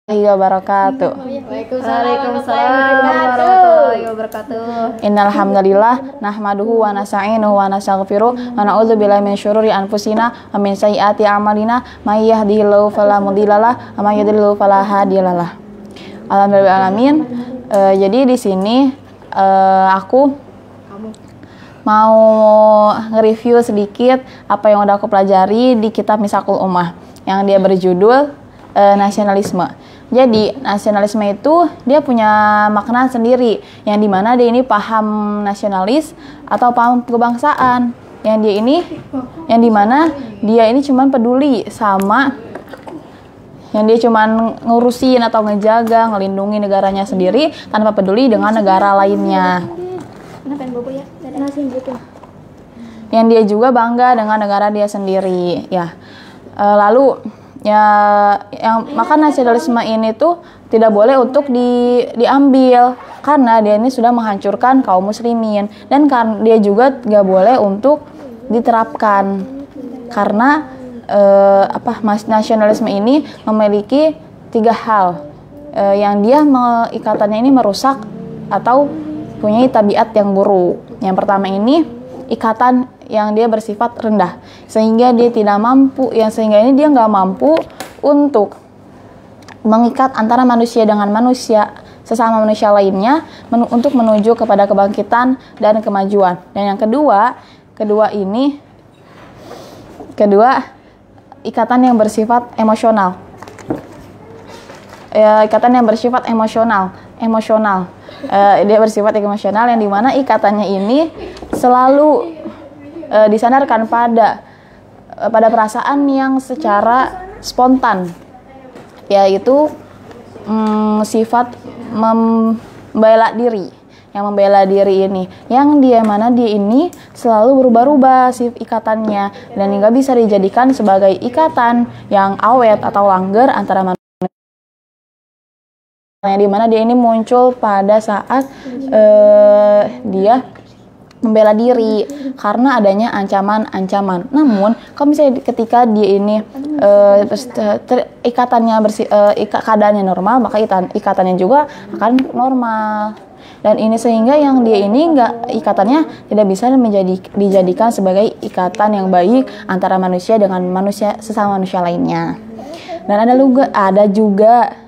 Wabarakatuh. Waalaikumsalam warahmatullahi wabarakatuh. Innal hamdalillah nahmaduhu wa nasta'inuhu wa nastaghfiruh wa na'udzu billahi min syururi anfusina wa min sayyiati a'malina may yahdihillahu fala mudhillalah wa may yudhlil fala hadiyalah. Alhamdulillahalamin. Jadi di sini aku mau nge-review sedikit apa yang udah aku pelajari di kitab Mishaqul Ummah yang dia berjudul nasionalisme. Jadi nasionalisme itu dia punya makna sendiri, yang dimana dia ini paham nasionalis atau paham kebangsaan, yang dimana dia ini cuman peduli sama yang dia cuman ngurusin atau ngejaga, ngelindungi negaranya sendiri tanpa peduli dengan negara lainnya. Yang dia juga bangga dengan negara dia sendiri, ya. Lalu ya, yang maka nasionalisme ini tuh tidak boleh untuk diambil karena dia ini sudah menghancurkan kaum muslimin, dan dia juga gak boleh untuk diterapkan karena nasionalisme ini memiliki 3 hal yang dia ikatannya ini merusak atau punya tabiat yang buruk. Yang pertama ini ikatan yang dia bersifat rendah sehingga dia tidak mampu, sehingga ini dia nggak mampu untuk mengikat antara manusia dengan manusia, sesama manusia lainnya, untuk menuju kepada kebangkitan dan kemajuan. Dan yang kedua ikatan yang bersifat emosional. Ikatan yang bersifat emosional. Dia bersifat emosional, yang dimana ikatannya ini selalu disandarkan pada perasaan yang secara spontan, yaitu sifat membela diri. Yang membela diri ini, yang dia ini selalu berubah-ubah ikatannya, dan nggak bisa dijadikan sebagai ikatan yang awet atau langgeng antara manusia. Yang dimana dia ini muncul pada saat dia membela diri karena adanya ancaman-ancaman. Namun, kalau misalnya ketika dia ini keadaannya normal, maka ikatannya juga akan normal. Dan ini sehingga yang dia ini ikatannya tidak bisa dijadikan sebagai ikatan yang baik antara manusia dengan sesama manusia lainnya. Dan ada juga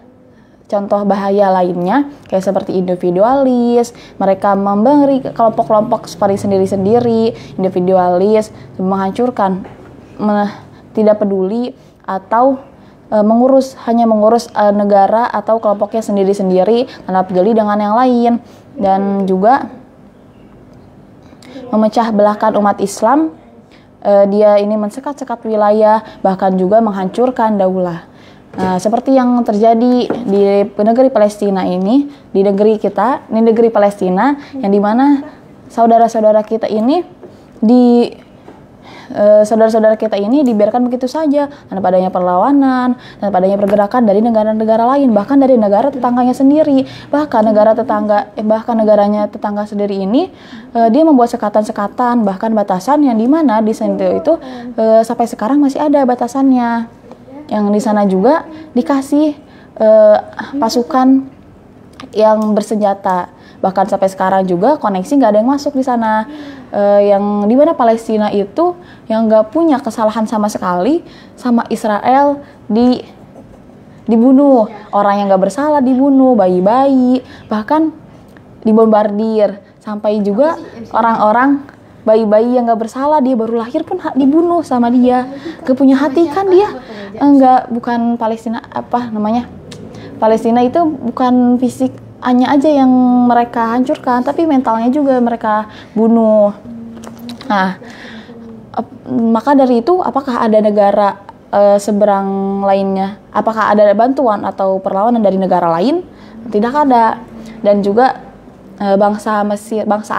contoh bahaya lainnya, kayak seperti individualis, mereka memberi kelompok-kelompok seperti sendiri-sendiri, individualis, menghancurkan, tidak peduli atau hanya mengurus negara atau kelompoknya sendiri-sendiri tanpa peduli dengan yang lain, dan juga memecah belahkan umat Islam. Dia ini mensekat-sekat wilayah, bahkan juga menghancurkan daulah. Nah, seperti yang terjadi di negeri Palestina ini, di negeri Palestina, yang dimana saudara-saudara kita ini dibiarkan begitu saja tanpa adanya perlawanan, tanpa adanya pergerakan dari negara-negara lain, bahkan dari negara tetangganya sendiri. Bahkan negaranya tetangga sendiri ini dia membuat sekatan-sekatan, bahkan batasan, yang dimana di sana itu sampai sekarang masih ada batasannya. Yang di sana juga dikasih pasukan yang bersenjata, bahkan sampai sekarang juga koneksi nggak ada yang masuk di sana. Yang dimana Palestina itu yang nggak punya kesalahan sama sekali sama Israel dibunuh, orang yang nggak bersalah dibunuh, bayi-bayi bahkan dibombardir, sampai juga orang-orang bayi-bayi yang nggak bersalah, dia baru lahir pun dibunuh sama dia. Gak punya hati kan dia? Bukan Palestina Palestina itu bukan fisiknya aja yang mereka hancurkan, tapi mentalnya juga mereka bunuh. Nah, maka dari itu, apakah ada negara seberang lainnya? Apakah ada bantuan atau perlawanan dari negara lain? Tidak ada. Dan juga bangsa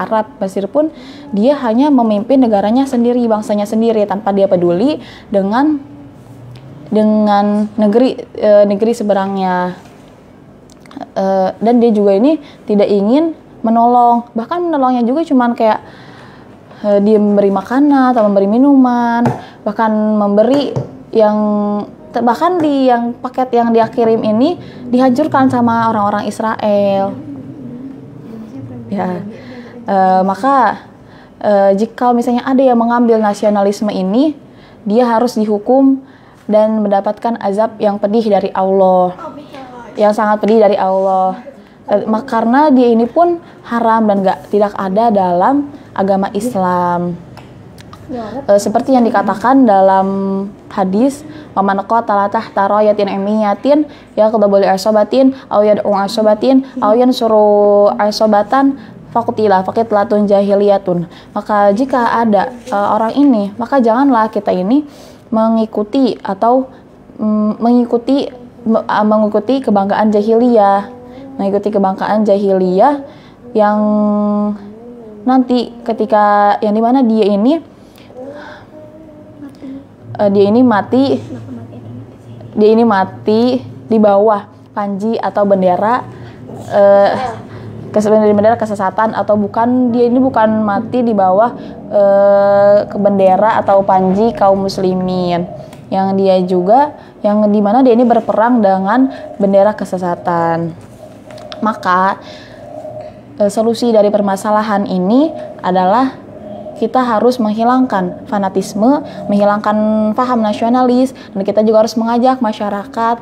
Arab Mesir pun dia hanya memimpin negaranya sendiri, bangsanya sendiri, tanpa dia peduli dengan negeri seberangnya. Dan dia juga ini tidak ingin menolong, bahkan menolongnya juga cuman kayak dia memberi makanan atau memberi minuman, bahkan memberi yang bahkan di yang paket yang dia kirim ini dihancurkan sama orang-orang Israel. Ya, maka jika misalnya ada yang mengambil nasionalisme ini, dia harus dihukum dan mendapatkan azab yang pedih dari Allah, yang sangat pedih dari Allah. Karena dia ini pun haram dan tidak ada dalam agama Islam. Seperti yang dikatakan dalam hadis, "Waman qatala tahta rayatin imiyatin yaqdabu li asabatin aw yad'u asabatin aw yansuru asabatan faqtila faqitlatun jahiliyatun." Maka jika ada orang ini, maka janganlah kita ini mengikuti atau mengikuti kebanggaan jahiliyah, yang nanti ketika yang dimana dia ini mati di bawah panji atau bendera kesesatan, atau dia ini bukan mati di bawah bendera atau panji kaum muslimin, yang dimana dia ini berperang dengan bendera kesesatan. Maka solusi dari permasalahan ini adalah kita harus menghilangkan fanatisme, menghilangkan paham nasionalis, dan kita juga harus mengajak masyarakat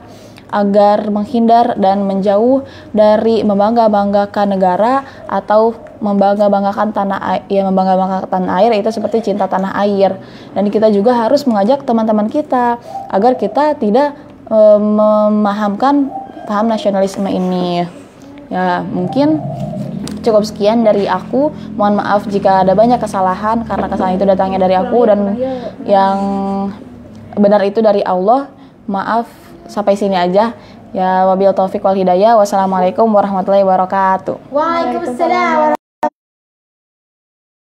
agar menghindar dan menjauh dari membangga-banggakan negara atau membangga-banggakan tanah air, itu seperti cinta tanah air. Dan kita juga harus mengajak teman-teman kita agar kita tidak memahamkan paham nasionalisme ini. Ya, mungkin cukup sekian dari aku. Mohon maaf jika ada banyak kesalahan, karena kesalahan itu datangnya dari aku dan yang benar itu dari Allah. Maaf, sampai sini aja. Ya, wabil taufik wal hidayah. Wassalamualaikum warahmatullahi wabarakatuh. Waalaikumsalam.